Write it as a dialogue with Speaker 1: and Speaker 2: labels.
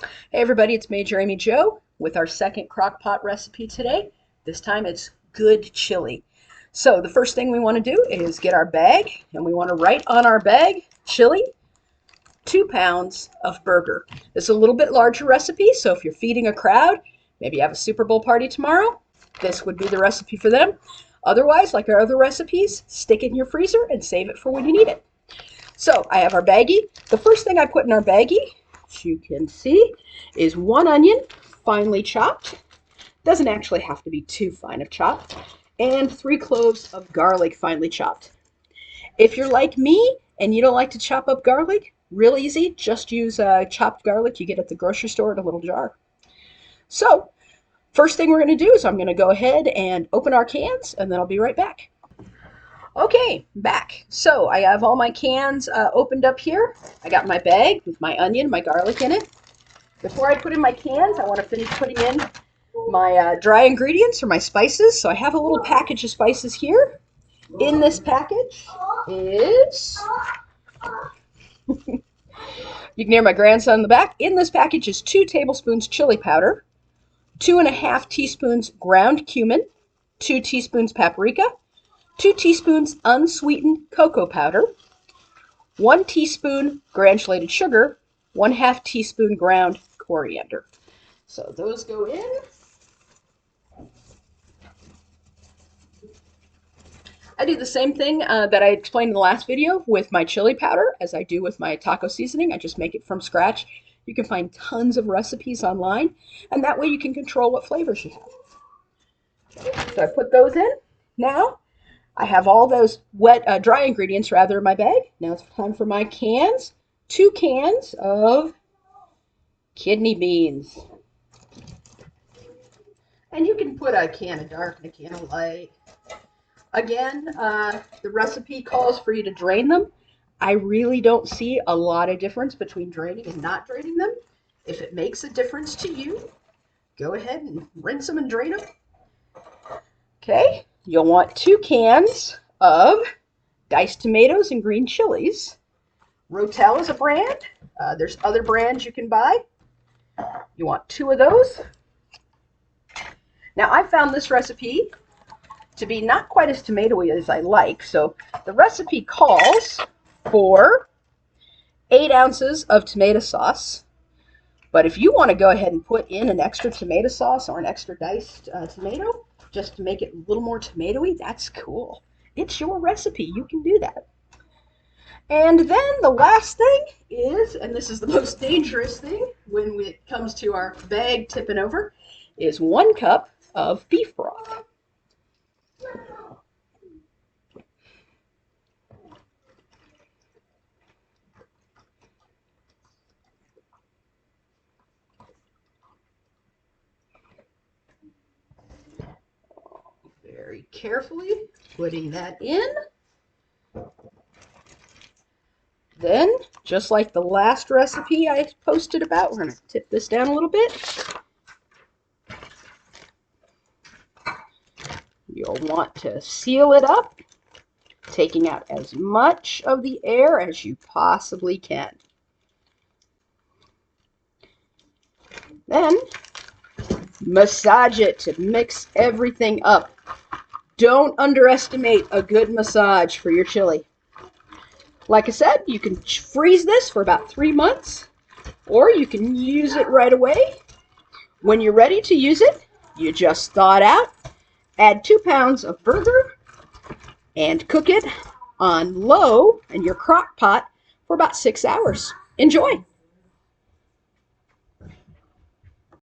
Speaker 1: Hey everybody, it's Major Amy Joe with our second Crockpot recipe today. This time it's good chili. So the first thing we want to do is get our bag, and we want to write on our bag, chili, 2 pounds of burger. This is a little bit larger recipe, so if you're feeding a crowd, maybe you have a Super Bowl party tomorrow, this would be the recipe for them. Otherwise, like our other recipes, stick it in your freezer and save it for when you need it. So I have our baggie. The first thing I put in our baggie, as you can see, is 1 onion, finely chopped. Doesn't actually have to be too fine of chopped. And 3 cloves of garlic, finely chopped. If you're like me and you don't like to chop up garlic, real easy, just use chopped garlic you get at the grocery store in a little jar. So first thing we're going to do is I'm going to go ahead and open our cans, and then I'll be right back. Okay, back. So I have all my cans opened up here. I got my bag with my onion, my garlic in it. Before I put in my cans, I want to finish putting in my dry ingredients or my spices. So I have a little package of spices here. In this package is, you can hear my grandson in the back. In this package is 2 tablespoons chili powder, 2½ teaspoons ground cumin, 2 teaspoons paprika, 2 teaspoons unsweetened cocoa powder, 1 teaspoon granulated sugar, 1/2 teaspoon ground coriander. So those go in. I do the same thing that I explained in the last video with my chili powder as I do with my taco seasoning. I just make it from scratch. You can find tons of recipes online, and that way you can control what flavors you have. Okay, so I put those in. Now I have all those dry ingredients rather in my bag. Now it's time for my cans. 2 cans of kidney beans. And you can put a can of dark and a can of light. Again, the recipe calls for you to drain them. I really don't see a lot of difference between draining and not draining them. If it makes a difference to you, go ahead and rinse them and drain them. Okay, you'll want 2 cans of diced tomatoes and green chilies. Rotel is a brand. There's other brands you can buy. You want 2 of those. Now I found this recipe to be not quite as tomatoey as I like, so the recipe calls for 8 ounces of tomato sauce. But if you want to go ahead and put in an extra tomato sauce or an extra diced tomato, just to make it a little more tomatoey, that's cool. It's your recipe. You can do that. And then the last thing is, and this is the most dangerous thing when it comes to our bag tipping over, is 1 cup of beef broth. Very carefully putting that in. Then, just like the last recipe I posted about, we're going to tip this down a little bit. You'll want to seal it up, taking out as much of the air as you possibly can. Then, massage it to mix everything up. Don't underestimate a good massage for your chili. Like I said, you can freeze this for about 3 months, or you can use it right away. When you're ready to use it, you just thaw it out, add 2 pounds of burger, and cook it on low in your crock pot for about 6 hours. Enjoy!